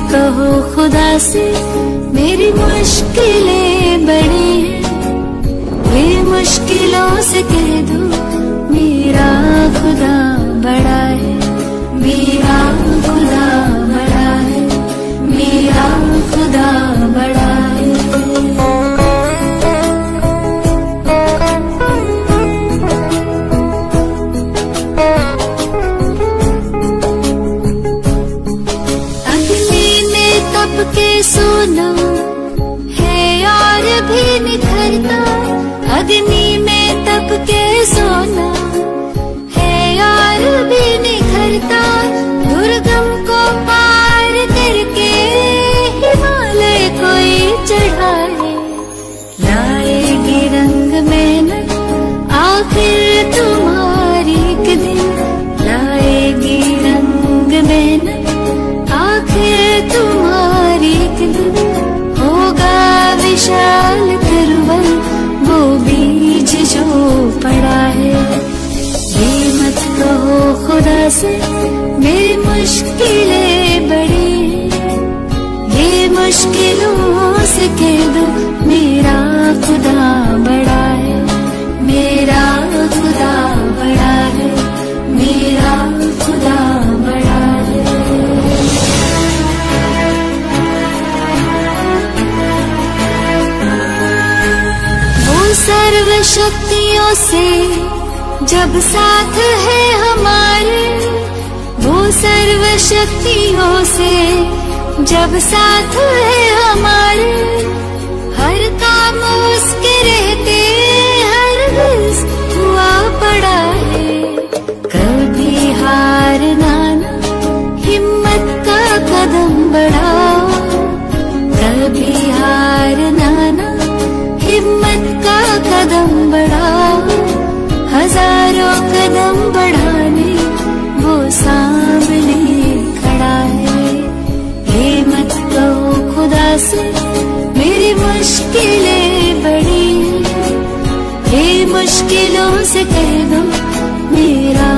कहो खुदा से मेरी मुश्किलें बड़ी हैं, ये मुश्किलों से कह दो मेरा खुदा बड़ा है, मेरा खुदा बड़ा है, मेरा खुदा बड़ा है। के सोना है और भी निखरता, अग्नि में तप के सोना है और भी निखरता, दुर्गम को पार करके हिमालय कोई चढ़ाए, लाएगी रंग मेहनत आखिर तुम्हारी एक दिन, लाएगी रंग मेहनत आखिर तुम्हारी एक दिन, होगा विशाल तिरुवन वो बीज जो पड़ा है। ये मत कहो खुदा से मेरी मुश्किलें बड़ी हैं, ये मुश्किलों से कह दो मेरा खुदा बड़ा है, मेरा खुदा बड़ा है, मेरा खुदा बड़ा है। सर्व शक्तियों से जब साथ है हमारे, वो सर्व शक्तियों से जब साथ है हमारे, हर काम उसके रहते हर रोज हुआ पड़ा है, कभी हारना ना हिम्मत का कदम बढ़ाओ, कभी हारना ना हिम्मत का कदम बढ़ाओ, हजारों कदम बढ़ाने वो सामने खड़ा है। ये मत कहो खुदा से मेरी मुश्किलें बड़ी हैं, ये मुश्किलों से कह दो मेरा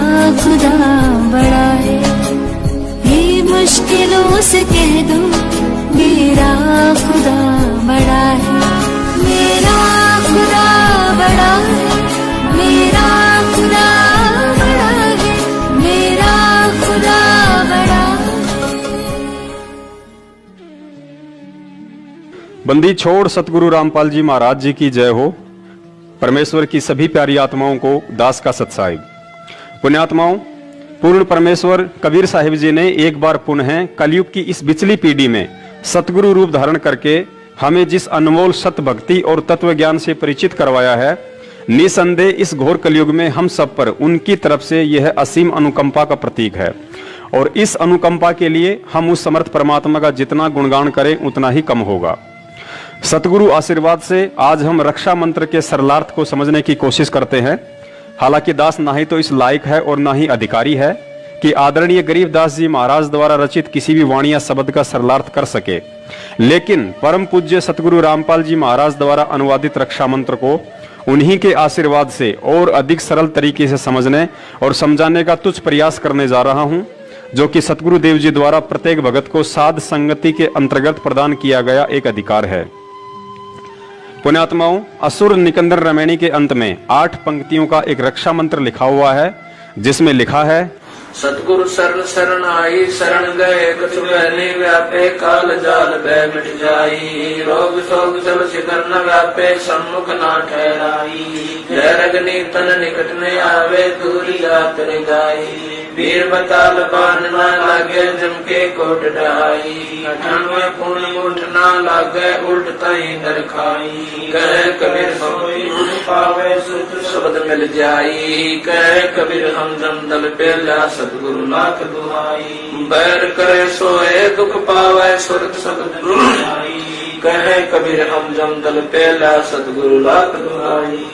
खुदा बड़ा है, ये मुश्किलों से कह दो मेरा खुदा बड़ा है, मेरा खुदा बड़ा है, मेरा खुदा बड़ा है, मेरा खुदा बड़ा है। बंदी छोड़ सतगुरु रामपाल जी महाराज जी की जय हो। परमेश्वर की सभी प्यारी आत्माओं को दास का सत्साहिब। पुण्यात्माओं, पूर्ण परमेश्वर कबीर साहिब जी ने एक बार पुनः कलयुग की इस बिचली पीढ़ी में सतगुरु रूप धारण करके हमें जिस अनमोल सत भक्ति और तत्व ज्ञान से परिचित करवाया है, निसंदेह इस घोर कलयुग में हम सब पर उनकी तरफ से यह असीम अनुकंपा का प्रतीक है, और इस अनुकंपा के लिए हम उस समर्थ परमात्मा का जितना गुणगान करें उतना ही कम होगा। सतगुरु आशीर्वाद से आज हम रक्षा मंत्र के सरलार्थ को समझने की कोशिश करते हैं। हालांकि दास ना ही तो इस लायक है और ना ही अधिकारी है कि आदरणीय गरीबदास जी महाराज द्वारा रचित किसी भी वाणी या शब्द का सरलार्थ कर सके, लेकिन परम पूज्य सतगुरु रामपाल जी महाराज द्वारा अनुवादित रक्षा मंत्र को उन्हीं के आशीर्वाद से और अधिक सरल तरीके से समझने और समझाने का तुच्छ प्रयास करने जा रहा हूं, जो कि सतगुरु देव जी द्वारा प्रत्येक भगत को साध संगति के अंतर्गत प्रदान किया गया एक अधिकार है। पुण्यात्माओं, असुर निकंदन रमैणी के अंत में 8 पंक्तियों का एक रक्षा मंत्र लिखा हुआ है, जिसमें लिखा है, सतगुरु शरण शरण आई, शरण गए कछु बहने व्यापे, काल जाल भय मिट जाई, रोग शोक जल शिखर न व्यापे, सम्मुख ना ठहराई, जय रगनी तन निकट न आवे, दूरी जात रे गाई, वीर बताल बान न लागे, जम के कोट ढाई, 98 पूर्ण मुठ न लागे, उल्ट तई दर खाई, कह कबीर हम पावे सुध शब्द मिल जाई, कह कबीर हम जम दल पे ला सतगुरु लाख दुहाई, बैर करे सोए दुख पावे, सुरत शब्द दुहाई, कहे कबीर हम जम दल पे ला सतगुरु लाख दुहाई।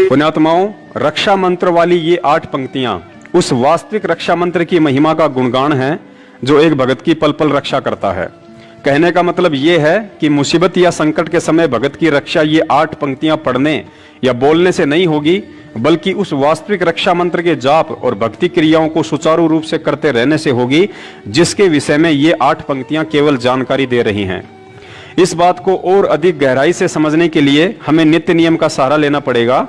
पुण्यात्माओं, रक्षा मंत्र वाली ये 8 पंक्तियां उस वास्तविक रक्षा मंत्र की महिमा का गुणगान है जो एक भगत की पल पल रक्षा करता है। कहने का मतलब ये है कि मुसीबत या संकट के समय भगत की रक्षा ये 8 पंक्तियां पढ़ने या बोलने से नहीं होगी, बल्कि उस वास्तविक रक्षा मंत्र के जाप और भक्ति क्रियाओं को सुचारू रूप से करते रहने से होगी, जिसके विषय में ये 8 पंक्तियां केवल जानकारी दे रही हैं। इस बात को और अधिक गहराई से समझने के लिए हमें नित्य नियम का सहारा लेना पड़ेगा।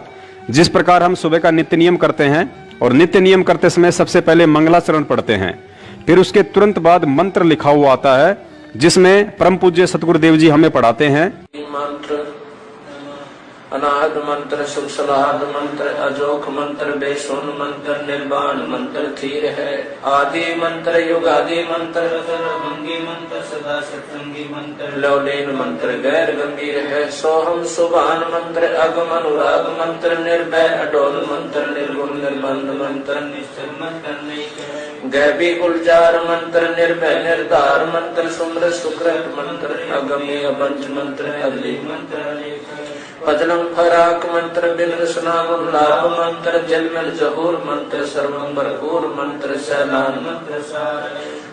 जिस प्रकार हम सुबह का नित्य नियम करते हैं और नित्य नियम करते समय सबसे पहले मंगलाचरण पढ़ते हैं, फिर उसके तुरंत बाद मंत्र लिखा हुआ आता है, जिसमें परम पूज्य सतगुरुदेव जी हमें पढ़ाते हैं। मंत्र अनाहत मंत्र, शुभ सलाहत मंत्र, अजोख मंत्र, बेसुन मंत्र, निर्वाण मंत्र थीर है। आदि मंत्र, युगादि मंत्र, भंगी मंत्र, सदा सत्संगी मंत्र, लौलीन मंत्र गैर गंभीर है। सोहम सुभान मंत्र, अगम अनुराग मंत्र, निर्भय अडोल मंत्र, निर्गुण निर्बंध मंत्र, निश्चल मंत्र नहीं गैबी गुलजार मंत्र, निर्भय निर्धार मंत्र, सुमृत सुकृत मंत्र, अगमी अबंज मंत्र, अगली मंत्र पदलम फराक मंत्र, बिंद स्नाम लाभ मंत्र, जलमल जहूर मंत्र, सर्वम भरपूर मंत्र, सैलान मंत्र,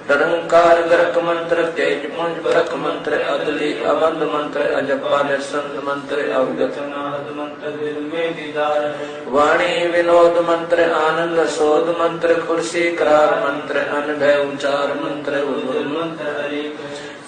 निरंकार गर्क मंत्र, तेज पुंज भरक मंत्र, अदली अबंध मंत्र, अजपा निसंद मंत्र, अवगत नाद मंत्र, दिल में दीदार वाणी विनोद मंत्र, आनंद सोद मंत्र, खुर्सी करार मंत्र, अनभय उचार मंत्र, उर्वल मंत्र,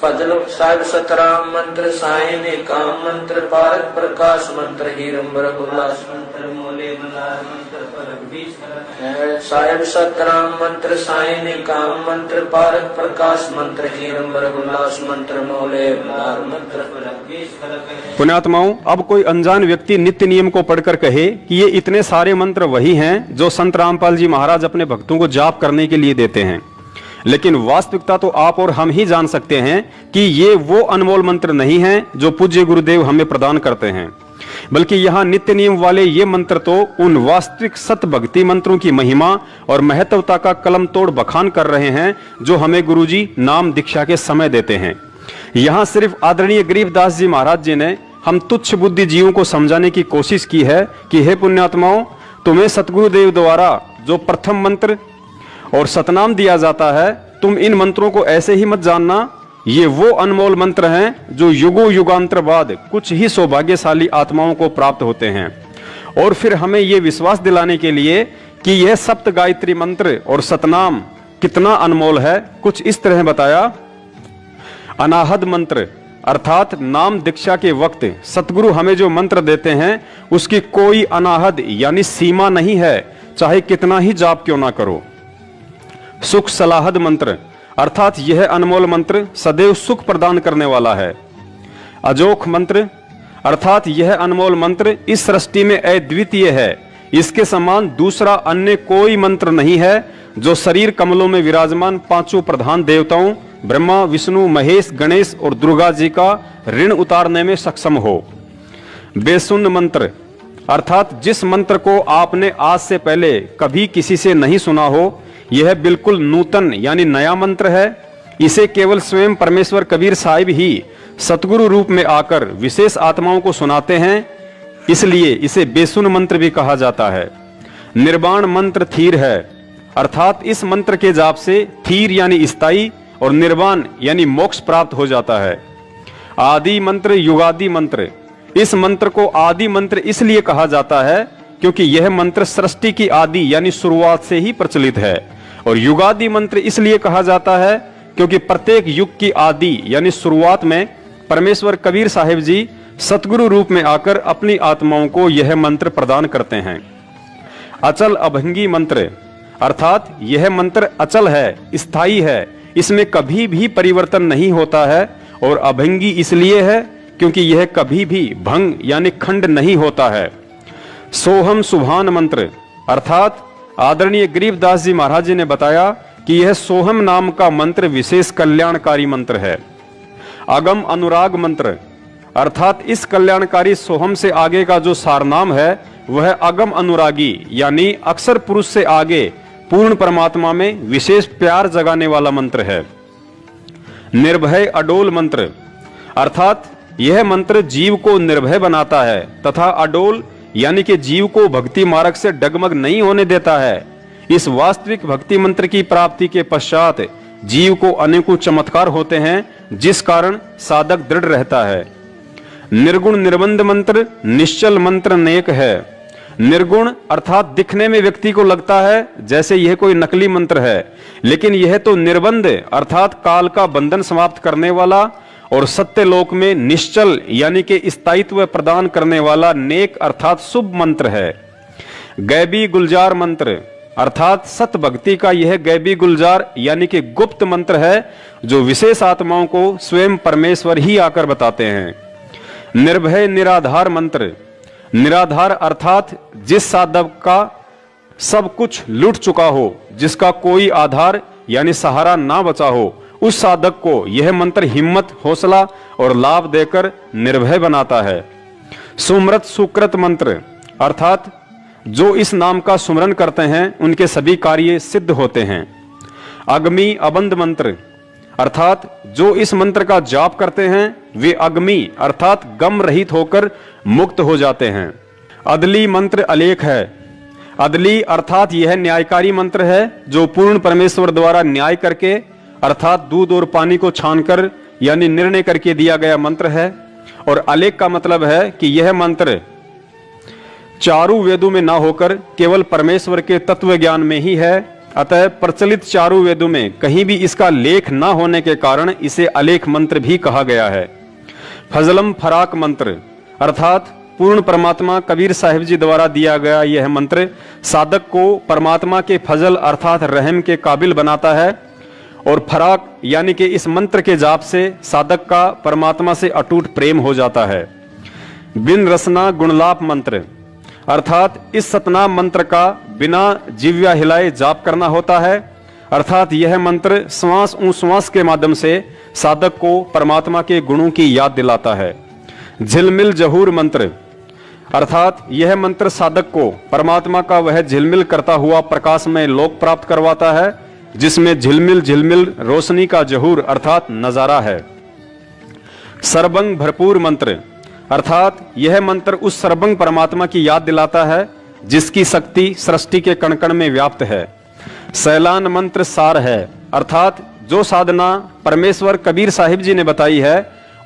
फजल साहिब सतराम मंत्र, सायनी काम मंत्र, पारक प्रकाश मंत्र, हीरंबर उल्लास मंत्र, मोले मलार मंत्र, परक बीज साहिब सतराम मंत्र, सायनी काम मंत्र, पारक प्रकाश मंत्र, हीरंबर उल्लास मंत्र, मोले मलार मंत्र, परक बीज। पुण्यात्माओं, अब कोई अनजान व्यक्ति नित्य नियम को पढ़कर कहे कि ये इतने सारे मंत्र वही हैं जो संत रामपाल जी महाराज अपने भक्तों को जाप करने के लिए देते हैं, लेकिन वास्तविकता तो आप और हम ही जान सकते हैं कि ये वो अनमोल मंत्र नहीं हैं जो पूज्य गुरुदेव हमें प्रदान करते हैं, बल्कि यहाँ नित्य नियम वाले ये मंत्र तो उन वास्तविक सत भक्ति मंत्रों की महिमा और महत्वता का कलम तोड़ बखान कर रहे हैं जो हमें गुरुजी नाम दीक्षा के समय देते हैं। यहाँ सिर्फ आदरणीय गरीबदास जी महाराज जी ने हम तुच्छ बुद्धि जीवों को समझाने की कोशिश की है कि हे पुण्यात्माओं, तुम्हें सतगुरुदेव द्वारा जो प्रथम मंत्र और सतनाम दिया जाता है, तुम इन मंत्रों को ऐसे ही मत जानना। ये वो अनमोल मंत्र हैं जो युगों युगांतर बाद कुछ ही सौभाग्यशाली आत्माओं को प्राप्त होते हैं। और फिर हमें ये विश्वास दिलाने के लिए कि यह सप्त गायत्री मंत्र और सतनाम कितना अनमोल है, कुछ इस तरह बताया। अनाहद मंत्र अर्थात नाम दीक्षा के वक्त सतगुरु हमें जो मंत्र देते हैं उसकी कोई अनाहद यानी सीमा नहीं है, चाहे कितना ही जाप क्यों ना करो। सुख सलाहद मंत्र अर्थात यह अनमोल मंत्र सदैव सुख प्रदान करने वाला है। अजोख मंत्र अर्थात यह अनमोल मंत्र इस सृष्टि में अद्वितीय है, इसके समान दूसरा अन्य कोई मंत्र नहीं है जो शरीर कमलों में विराजमान पांचों प्रधान देवताओं ब्रह्मा विष्णु महेश गणेश और दुर्गा जी का ऋण उतारने में सक्षम हो। बेसुन मंत्र अर्थात जिस मंत्र को आपने आज से पहले कभी किसी से नहीं सुना हो, यह बिल्कुल नूतन यानी नया मंत्र है। इसे केवल स्वयं परमेश्वर कबीर साहिब ही सतगुरु रूप में आकर विशेष आत्माओं को सुनाते हैं, इसलिए इसे बेसुन मंत्र भी कहा जाता है। निर्वाण मंत्र थीर है अर्थात इस मंत्र के जाप से थीर यानी स्थायी और निर्वाण यानी मोक्ष प्राप्त हो जाता है। आदि मंत्र युगादि मंत्र, इस मंत्र को आदि मंत्र इसलिए कहा जाता है क्योंकि यह मंत्र सृष्टि की आदि यानी शुरुआत से ही प्रचलित है। और युगादि मंत्र इसलिए कहा जाता है क्योंकि प्रत्येक युग की आदि यानी शुरुआत में परमेश्वर कबीर साहिब जी सतगुरु रूप में आकर अपनी आत्माओं को यह मंत्र प्रदान करते हैं। अचल अभंगी मंत्र अर्थात यह मंत्र अचल है, स्थायी है, इसमें कभी भी परिवर्तन नहीं होता है। और अभंगी इसलिए है क्योंकि यह कभी भी भंग यानी खंड नहीं होता है। सोहम सुभान मंत्र अर्थात आदरणीय गरीबदास जी महाराज जी ने बताया कि यह सोहम नाम का मंत्र विशेष कल्याणकारी मंत्र है। अगम अनुराग मंत्र अर्थात इस कल्याणकारी सोहम से आगे का जो सारनाम है वह अगम अनुरागी यानी अक्षर पुरुष से आगे पूर्ण परमात्मा में विशेष प्यार जगाने वाला मंत्र है। निर्भय अडोल मंत्र अर्थात यह मंत्र जीव को निर्भय बनाता है तथा अडोल यानी कि जीव को भक्ति मार्ग से डगमग नहीं होने देता है। इस वास्तविक भक्ति मंत्र की प्राप्ति के पश्चात जीव को अनेकों चमत्कार होते हैं, जिस कारण साधक दृढ़ रहता है। निर्गुण निर्बंध मंत्र निश्चल मंत्र नेक है। निर्गुण अर्थात दिखने में व्यक्ति को लगता है जैसे यह कोई नकली मंत्र है, लेकिन यह तो निर्बंध अर्थात काल का बंधन समाप्त करने वाला और सत्य लोक में निश्चल यानी कि स्थायित्व प्रदान करने वाला नेक अर्थात शुभ मंत्र है। गैबी गुलजार मंत्र अर्थात सत भक्ति का यह गैबी गुलजार यानी कि गुप्त मंत्र है, जो विशेष आत्माओं को स्वयं परमेश्वर ही आकर बताते हैं। निर्भय निराधार मंत्र, निराधार अर्थात जिस साधक का सब कुछ लूट चुका हो, जिसका कोई आधार यानी सहारा ना बचा हो, उस साधक को यह मंत्र हिम्मत, हौसला और लाभ देकर निर्भय बनाता है। सुमृत सुकृत मंत्र अर्थात जो इस नाम का सुमरन करते हैं उनके सभी कार्य सिद्ध होते हैं। अग्नि अबंध मंत्र अर्थात जो इस मंत्र का जाप करते हैं वे अग्नि अर्थात गम रहित होकर मुक्त हो जाते हैं। अदली मंत्र अलेख है। अदली अर्थात यह न्यायकारी मंत्र है जो पूर्ण परमेश्वर द्वारा न्याय करके अर्थात दूध और पानी को छानकर यानी निर्णय करके दिया गया मंत्र है। और अलेख का मतलब है कि यह मंत्र चारों वेदों में ना होकर केवल परमेश्वर के तत्व ज्ञान में ही है। अतः प्रचलित चारों वेदों में कहीं भी इसका लेख ना होने के कारण इसे अलेख मंत्र भी कहा गया है। फजलम फराक मंत्र अर्थात पूर्ण परमात्मा कबीर साहिब जी द्वारा दिया गया यह मंत्र साधक को परमात्मा के फजल अर्थात रहम के काबिल बनाता है। और फराक यानी कि इस मंत्र के जाप से साधक का परमात्मा से अटूट प्रेम हो जाता है। बिन रसना गुणलाप मंत्र अर्थात इस सतनाम मंत्र का बिना जिव्या हिलाए जाप करना होता है। अर्थात यह मंत्र श्वास श्वास के माध्यम से साधक को परमात्मा के गुणों की याद दिलाता है। झिलमिल जहूर मंत्र अर्थात यह मंत्र साधक को परमात्मा का वह झिलमिल करता हुआ प्रकाशमय लोक प्राप्त करवाता है, जिसमें झिलमिल झिलमिल रोशनी का जहूर अर्थात नजारा है। सर्वंग भरपूर मंत्र अर्थात यह मंत्र उस सर्वंग परमात्मा की याद दिलाता है जिसकी शक्ति सृष्टि के कण कण में व्याप्त है। सैलान मंत्र सार है अर्थात जो साधना परमेश्वर कबीर साहिब जी ने बताई है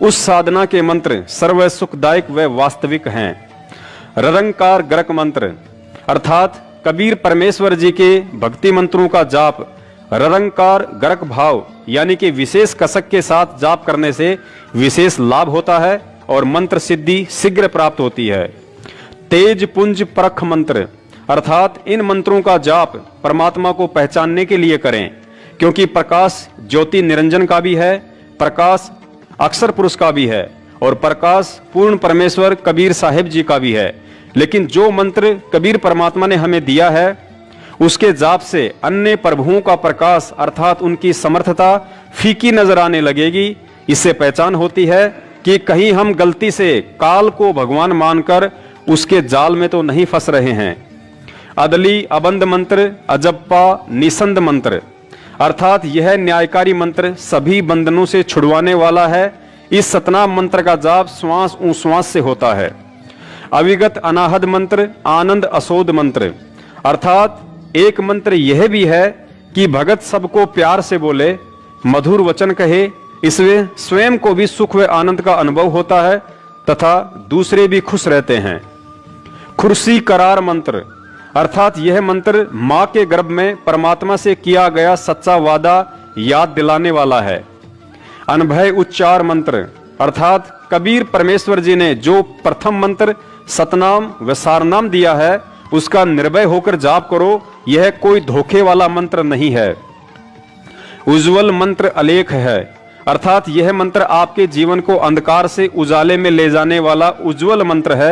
उस साधना के मंत्र सर्व सुखदायक व वास्तविक हैं। ररंकार गरक मंत्र अर्थात कबीर परमेश्वर जी के भक्ति मंत्रों का जाप ररंकार गरक भाव यानी कि विशेष कसक के साथ जाप करने से विशेष लाभ होता है और मंत्र सिद्धि शीघ्र प्राप्त होती है। तेज पुंज परख मंत्र अर्थात इन मंत्रों का जाप परमात्मा को पहचानने के लिए करें, क्योंकि प्रकाश ज्योति निरंजन का भी है, प्रकाश अक्षर पुरुष का भी है और प्रकाश पूर्ण परमेश्वर कबीर साहिब जी का भी है। लेकिन जो मंत्र कबीर परमात्मा ने हमें दिया है उसके जाप से अन्य प्रभुओं का प्रकाश अर्थात उनकी समर्थता फीकी नजर आने लगेगी। इससे पहचान होती है कि कहीं हम गलती से काल को भगवान मानकर उसके जाल में तो नहीं फंस रहे हैं। अदली अबंध मंत्र अजप्पा निसंद मंत्र अर्थात यह न्यायकारी मंत्र सभी बंधनों से छुड़वाने वाला है। इस सतनाम मंत्र का जाप श्वास श्वास से होता है। अविगत अनाहद मंत्र आनंद असोद मंत्र अर्थात एक मंत्र यह भी है कि भगत सबको प्यार से बोले, मधुर वचन कहे, इसमें स्वयं को भी सुख व आनंद का अनुभव होता है तथा दूसरे भी खुश रहते हैं। खुर्सी करार मंत्र अर्थात यह मंत्र मां के गर्भ में परमात्मा से किया गया सच्चा वादा याद दिलाने वाला है। अनभय उच्चार मंत्र अर्थात कबीर परमेश्वर जी ने जो प्रथम मंत्र सतनाम व सारनाम दिया है उसका निर्भय होकर जाप करो, यह कोई धोखे वाला मंत्र नहीं है। उज्जवल मंत्र अलेख है अर्थात यह मंत्र आपके जीवन को अंधकार से उजाले में ले जाने वाला उज्जवल मंत्र है।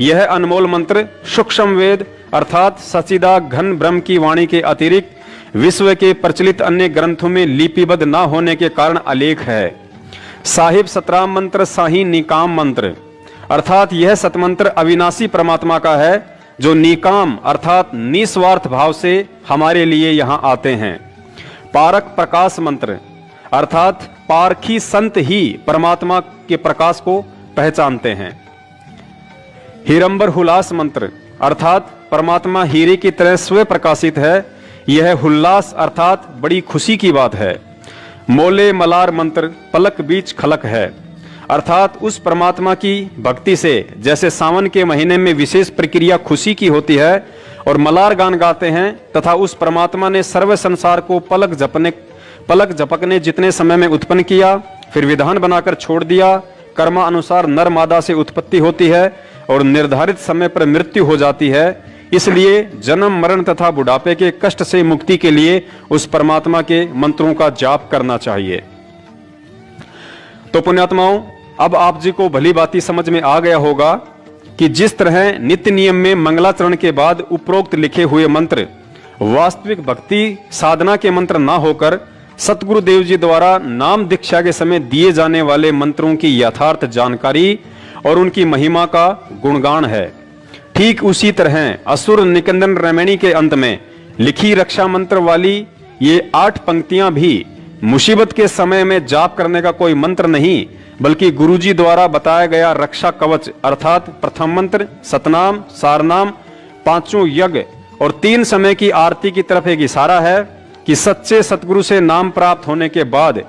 यह अनमोल मंत्र सूक्ष्म वेद अर्थात सचिदा घन ब्रह्म की वाणी के अतिरिक्त विश्व के प्रचलित अन्य ग्रंथों में लिपिबद्ध न होने के कारण अलेख है। साहिब सतराम मंत्र साही निकाम मंत्र अर्थात यह सतमंत्र अविनाशी परमात्मा का है जो निकाम अर्थात निस्वार्थ भाव से हमारे लिए यहाँ आते हैं। पारक प्रकाश मंत्र अर्थात पारखी संत ही परमात्मा के प्रकाश को पहचानते हैं। हीरंबर हुलास मंत्र अर्थात परमात्मा हीरे की तरह स्वयं प्रकाशित है। यह हुल्लास अर्थात बड़ी खुशी की बात है। मोले मलार मंत्र पलक बीच खलक है अर्थात उस परमात्मा की भक्ति से जैसे सावन के महीने में विशेष प्रक्रिया खुशी की होती है और मलार गान गाते हैं, तथा उस परमात्मा ने सर्व संसार को पलक झपकने जितने समय में उत्पन्न किया, फिर विधान बनाकर छोड़ दिया। कर्मानुसार नर मादा से उत्पत्ति होती है और निर्धारित समय पर मृत्यु हो जाती है। इसलिए जन्म मरण तथा बुढ़ापे के कष्ट से मुक्ति के लिए उस परमात्मा के मंत्रों का जाप करना चाहिए। तो पुण्यात्माओं, अब आप जी को भली बाती समझ में आ गया होगा कि जिस तरह नित्य नियम में मंगलाचरण के बाद उपरोक्त लिखे हुए मंत्र वास्तविक भक्ति साधना के मंत्र ना होकर सतगुरु देव जी द्वारा नाम दीक्षा के समय दिए जाने वाले मंत्रों की यथार्थ जानकारी और उनकी महिमा का गुणगान है, ठीक उसी तरह असुर निकंदन रमणी के अंत में लिखी रक्षा मंत्र वाली ये 8 पंक्तियां भी मुसीबत के समय में जाप करने का कोई मंत्र नहीं, बल्कि गुरुजी द्वारा बताया गया रक्षा कवच अर्थात प्रथम मंत्र सतनाम, सारनाम, 5 यज्ञ और 3 समय की आरती की तरफ एक इशारा है कि सच्चे सतगुरु से नाम प्राप्त होने के बाद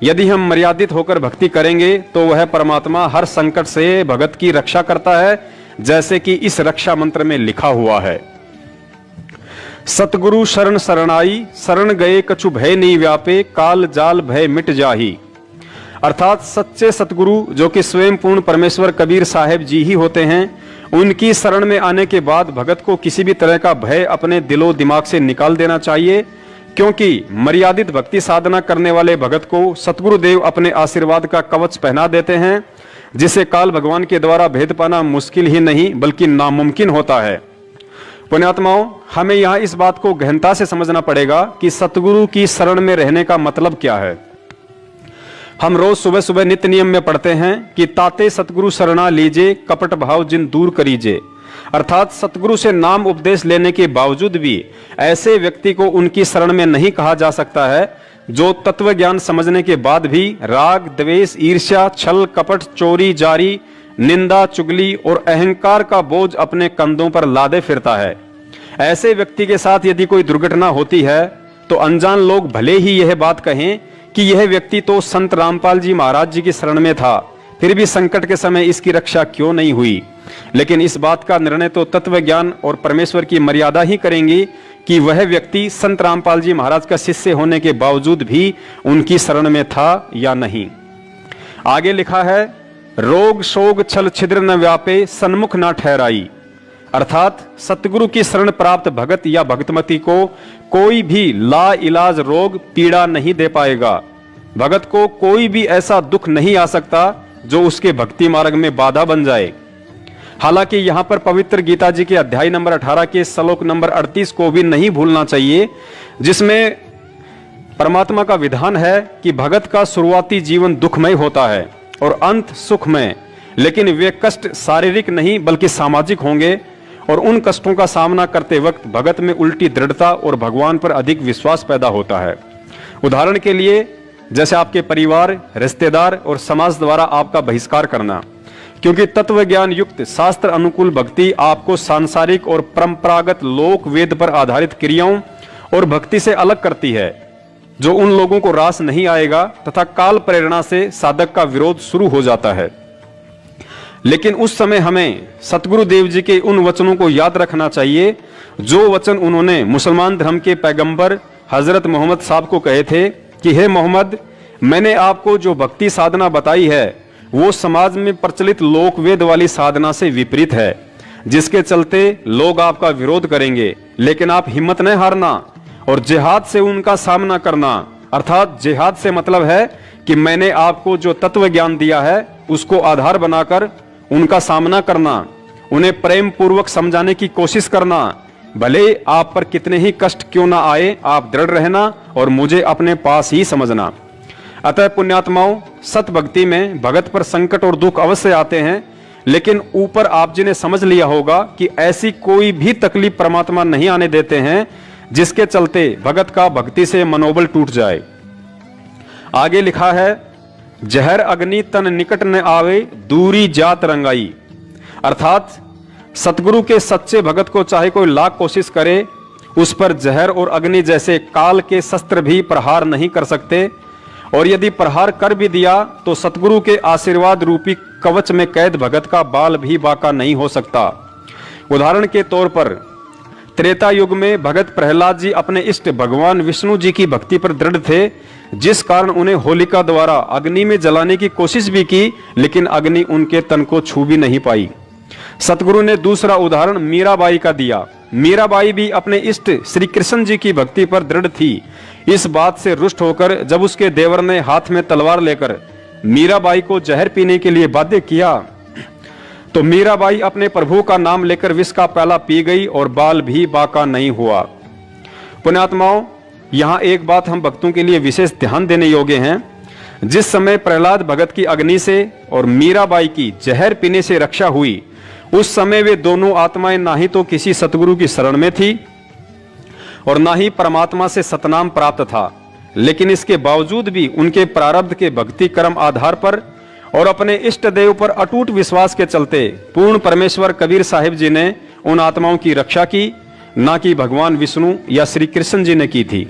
यदि हम मर्यादित होकर भक्ति करेंगे तो वह परमात्मा हर संकट से भगत की रक्षा करता है, जैसे कि इस रक्षा मंत्र में लिखा हुआ है। सतगुरु शरण शरणाई, शरण गए कछु भय नहीं व्यापे, काल जाल भय मिट जाही। अर्थात सच्चे सतगुरु जो कि स्वयं पूर्ण परमेश्वर कबीर साहेब जी ही होते हैं, उनकी शरण में आने के बाद भगत को किसी भी तरह का भय अपने दिलो दिमाग से निकाल देना चाहिए, क्योंकि मर्यादित भक्ति साधना करने वाले भगत को सतगुरु देव अपने आशीर्वाद का कवच पहना देते हैं, जिसे काल भगवान के द्वारा भेद पाना मुश्किल ही नहीं बल्कि नामुमकिन होता है। पुण्यात्माओं, हमें यहाँ इस बात को गहनता से समझना पड़ेगा कि सतगुरु की शरण में रहने का मतलब क्या है। हम रोज सुबह सुबह नित्य नियम में पढ़ते हैं कि ताते सतगुरु शरणा लीजे, कपट भाव जिन दूर करीजे। अर्थात सतगुरु से नाम उपदेश लेने के बावजूद भी ऐसे व्यक्ति को उनकी शरण में नहीं कहा जा सकता है जो तत्व ज्ञान समझने के बाद भी राग, द्वेष, ईर्ष्या, छल, कपट, चोरी, जारी, निंदा, चुगली और अहंकार का बोझ अपने कंधों पर लादे फिरता है। ऐसे व्यक्ति के साथ यदि कोई दुर्घटना होती है तो अनजान लोग भले ही यह बात कहें कि यह व्यक्ति तो संत रामपाल जी महाराज जी की शरण में था, फिर भी संकट के समय इसकी रक्षा क्यों नहीं हुई। लेकिन इस बात का निर्णय तो तत्व ज्ञान और परमेश्वर की मर्यादा ही करेंगी कि वह व्यक्ति संत रामपाल जी महाराज का शिष्य होने के बावजूद भी उनकी शरण में था या नहीं। आगे लिखा है, रोग शोग छल छिद्र न व्यापे, सन्मुख न ठहराई। अर्थात सतगुरु की शरण प्राप्त भगत या भक्तमती को कोई भी ला इलाज रोग पीड़ा नहीं दे पाएगा। भगत को कोई भी ऐसा दुख नहीं आ सकता जो उसके भक्ति मार्ग में बाधा बन जाए। हालांकि यहाँ पर पवित्र गीता जी के अध्याय नंबर 18 के श्लोक नंबर 38 को भी नहीं भूलना चाहिए, जिसमें परमात्मा का विधान है कि भगत का शुरुआती जीवन दुखमय होता है और अंत सुखमय, लेकिन वे कष्ट शारीरिक नहीं बल्कि सामाजिक होंगे और उन कष्टों का सामना करते वक्त भगत में उल्टी दृढ़ता और भगवान पर अधिक विश्वास पैदा होता है। उदाहरण के लिए, जैसे आपके परिवार, रिश्तेदार और समाज द्वारा आपका बहिष्कार करना, क्योंकि तत्व ज्ञान युक्त शास्त्र अनुकूल भक्ति आपको सांसारिक और परंपरागत लोक वेद पर आधारित क्रियाओं और भक्ति से अलग करती है, जो उन लोगों को रास नहीं आएगा, तथा काल प्रेरणा से साधक का विरोध शुरू हो जाता है। लेकिन उस समय हमें सतगुरु देव जी के उन वचनों को याद रखना चाहिए जो वचन उन्होंने मुसलमान धर्म के पैगंबर हजरत मोहम्मद साहब को कहे थे कि हे मोहम्मद, मैंने आपको जो भक्ति साधना बताई है वो समाज में प्रचलित लोक वेद वाली साधना से विपरीत है, जिसके चलते लोग आपका विरोध करेंगे, लेकिन आप हिम्मत न हारना और जिहाद से उनका सामना करना। अर्थात जिहाद से मतलब है कि मैंने आपको जो तत्व ज्ञान दिया है उसको आधार बनाकर उनका सामना करना, उन्हें प्रेम पूर्वक समझाने की कोशिश करना। भले आप पर कितने ही कष्ट क्यों ना आए, आप दृढ़ रहना और मुझे अपने पास ही समझना। अतः पुण्यात्माओं, सत भक्ति में भगत पर संकट और दुख अवश्य आते हैं, लेकिन ऊपर आप जी ने समझ लिया होगा कि ऐसी कोई भी तकलीफ परमात्मा नहीं आने देते हैं जिसके चलते भगत का भक्ति से मनोबल टूट जाए। आगे लिखा है, जहर अग्नि तन निकट न आवे, दूरी जात रंगाई। अर्थात सतगुरु के सच्चे भगत को चाहे कोई लाख कोशिश करे, उस पर जहर और अग्नि जैसे काल के शस्त्र भी प्रहार नहीं कर सकते। और यदि प्रहार कर भी दिया तो सतगुरु के आशीर्वाद रूपी कवच में कैद भगत का बाल भी बाका नहीं हो सकता। उदाहरण के तौर पर त्रेता युग में भगत प्रहलाद जी अपने इष्ट भगवान विष्णु जी की भक्ति पर दृढ़ थे, जिस कारण उन्हें होलिका द्वारा अग्नि में जलाने की कोशिश भी की, लेकिन अग्नि उनके तन को छू भी नहीं पाई। सतगुरु ने दूसरा उदाहरण मीराबाई का दिया। मीराबाई भी अपने इष्ट श्री कृष्ण जी की भक्ति पर दृढ़ थी। इस बात से रुष्ट होकर जब उसके देवर ने हाथ में तलवार लेकर मीराबाई को जहर पीने के लिए बाध्य किया तो मीराबाई अपने प्रभु का नाम लेकर विष का प्याला पी गई और बाल भी बाका नहीं हुआ। पुण्यात्माओं, यहाँ एक बात हम भक्तों के लिए विशेष ध्यान देने योग्य है। जिस समय प्रहलाद भगत की अग्नि से और मीराबाई की जहर पीने से रक्षा हुई, उस समय वे दोनों आत्माएं ना ही तो किसी सतगुरु की शरण में थी और ना ही परमात्मा से सतनाम प्राप्त था, लेकिन इसके बावजूद भी उनके प्रारब्ध के भक्ति कर्म आधार पर और अपने इष्ट देव पर अटूट विश्वास के चलते पूर्ण परमेश्वर कबीर साहिब जी ने उन आत्माओं की रक्षा की, ना कि भगवान विष्णु या श्री कृष्ण जी ने की थी।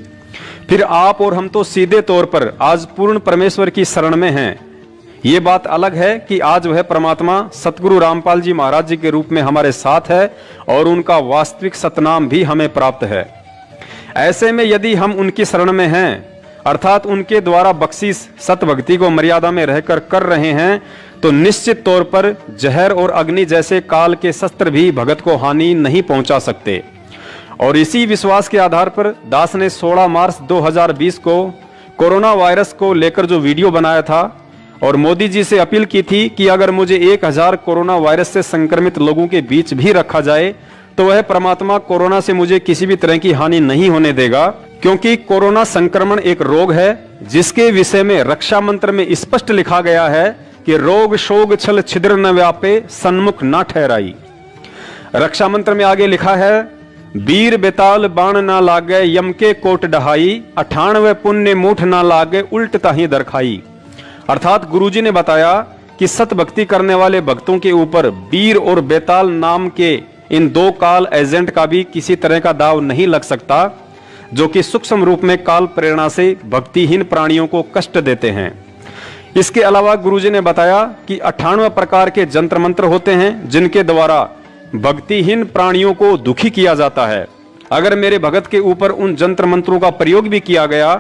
फिर आप और हम तो सीधे तौर पर आज पूर्ण परमेश्वर की शरण में हैं। ये बात अलग है कि आज वह परमात्मा सतगुरु रामपाल जी महाराज जी के रूप में हमारे साथ है और उनका वास्तविक सतनाम भी हमें प्राप्त है। ऐसे में यदि हम उनकी शरण में हैं, अर्थात उनके द्वारा बख्शीश सत भक्ति को मर्यादा में रहकर कर रहे हैं, तो निश्चित तौर पर जहर और अग्नि जैसे काल के शस्त्र भी भगत को हानि नहीं पहुंचा सकते। और इसी विश्वास के आधार पर दास ने 16 मार्च 2020 को कोरोना वायरस को लेकर जो वीडियो बनाया था और मोदी जी से अपील की थी कि अगर मुझे 1000 कोरोना वायरस से संक्रमित लोगों के बीच भी रखा जाए तो वह परमात्मा कोरोना से मुझे किसी भी तरह की हानि नहीं होने देगा, क्योंकि कोरोना संक्रमण एक रोग है जिसके विषय में रक्षा मंत्र में स्पष्ट लिखा गया है कि रोग शोग छल छिद्र न व्यापे सन्मुख न ठहराई। रक्षा मंत्र में आगे लिखा है, वीर बेताल बाण ना लागे यम के कोट डहाई, 98 पुण्य मूठ ना लागे उल्ट ताही दरखाई। अर्थात गुरुजी ने बताया कि सत भक्ति करने वाले भक्तों के ऊपर वीर और बेताल नाम के इन दो काल एजेंट का भी किसी तरह का दाव नहीं लग सकता, जो कि सूक्ष्म रूप में काल प्रेरणा से भक्तिहीन प्राणियों को कष्ट देते हैं। इसके अलावा गुरुजी ने बताया कि 98 प्रकार के जंत्र मंत्र होते हैं जिनके द्वारा भक्तिहीन प्राणियों को दुखी किया जाता है। अगर मेरे भगत के ऊपर उन जंत्र मंत्रों का प्रयोग भी किया गया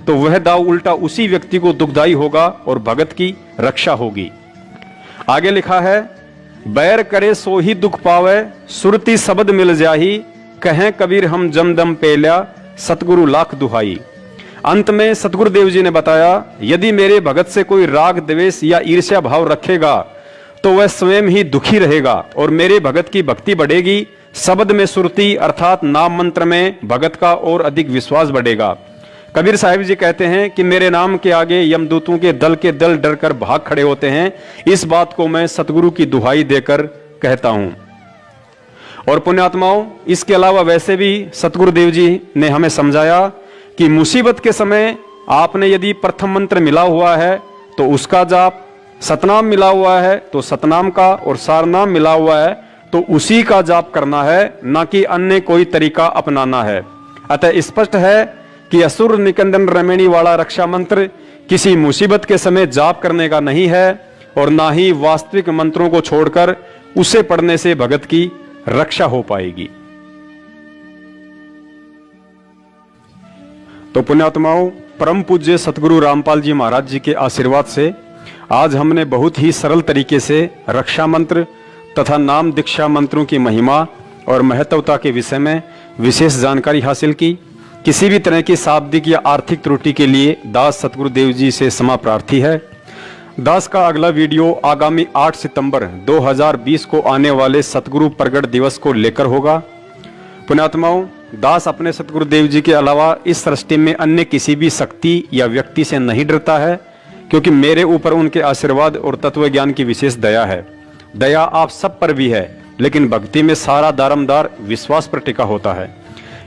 तो वह दाव उल्टा उसी व्यक्ति को दुखदाई होगा और भगत की रक्षा होगी। आगे लिखा है, बैर करे सो ही दुख पावे सुरती शब्द मिल जाही, कहें कबीर हम जमदम पेल्या सतगुरु लाख दुहाई। अंत में सतगुरुदेव जी ने बताया, यदि मेरे भगत से कोई राग द्वेष या ईर्ष्या भाव रखेगा तो वह स्वयं ही दुखी रहेगा और मेरे भगत की भक्ति बढ़ेगी। शब्द में सुरती अर्थात नाम मंत्र में भगत का और अधिक विश्वास बढ़ेगा। कबीर साहिब जी कहते हैं कि मेरे नाम के आगे यमदूतों के दल डर कर भाग खड़े होते हैं। इस बात को मैं सतगुरु की दुहाई देकर कहता हूं। और पुण्यात्माओं, इसके अलावा वैसे भी सतगुरुदेव जी ने हमें समझाया कि मुसीबत के समय आपने यदि प्रथम मंत्र मिला हुआ है तो उसका जाप, सतनाम मिला हुआ है तो सतनाम का, और सारनाम मिला हुआ है तो उसी का जाप करना है, ना कि अन्य कोई तरीका अपनाना है। अतः स्पष्ट है कि असुर निकंदन रमेणी वाला रक्षा मंत्र किसी मुसीबत के समय जाप करने का नहीं है और ना ही वास्तविक मंत्रों को छोड़कर उसे पढ़ने से भगत की रक्षा हो पाएगी। तो पुण्यात्माओं, परम पूज्य सतगुरु रामपाल जी महाराज जी के आशीर्वाद से आज हमने बहुत ही सरल तरीके से रक्षा मंत्र तथा नाम दीक्षा मंत्रों की महिमा और महत्वता के विषय में विशेष जानकारी हासिल की। किसी भी तरह की शाब्दिक या आर्थिक त्रुटि के लिए दास सतगुरुदेव जी से क्षमा प्रार्थी है। दास का अगला वीडियो आगामी 8 सितंबर 2020 को आने वाले सतगुरु प्रगट दिवस को लेकर होगा। पुण्यात्माओं, दास अपने सतगुरुदेव जी के अलावा इस सृष्टि में अन्य किसी भी शक्ति या व्यक्ति से नहीं डरता है, क्योंकि मेरे ऊपर उनके आशीर्वाद और तत्व ज्ञान की विशेष दया है। दया आप सब पर भी है, लेकिन भक्ति में सारा दारमदार विश्वास पर टिका होता है।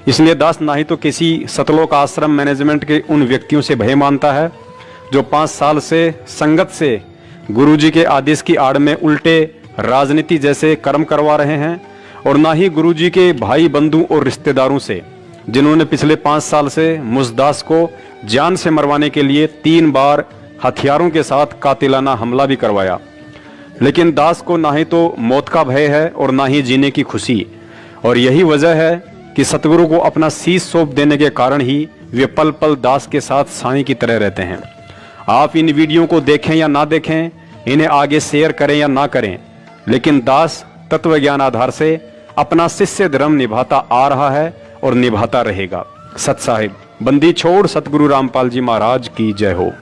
इसलिए दास ना ही तो किसी सतलोक आश्रम मैनेजमेंट के उन व्यक्तियों से भय मानता है जो 5 साल से संगत से गुरुजी के आदेश की आड़ में उल्टे राजनीति जैसे कर्म करवा रहे हैं, और ना ही गुरुजी के भाई बंधु और रिश्तेदारों से। जिन्होंने पिछले 5 साल से मुझ दास को जान से मरवाने के लिए 3 बार हथियारों के साथ कातिलाना हमला भी करवाया। लेकिन दास को ना ही तो मौत का भय है और ना ही जीने की खुशी, और यही वजह है कि सतगुरु को अपना शीश सौंप देने के कारण ही वे पल पल दास के साथ साईं की तरह रहते हैं। आप इन वीडियो को देखें या ना देखें, इन्हें आगे शेयर करें या ना करें, लेकिन दास तत्व ज्ञान आधार से अपना शिष्य धर्म निभाता आ रहा है और निभाता रहेगा। सत साहिब बंदी छोड़ सतगुरु रामपाल जी महाराज की जय हो।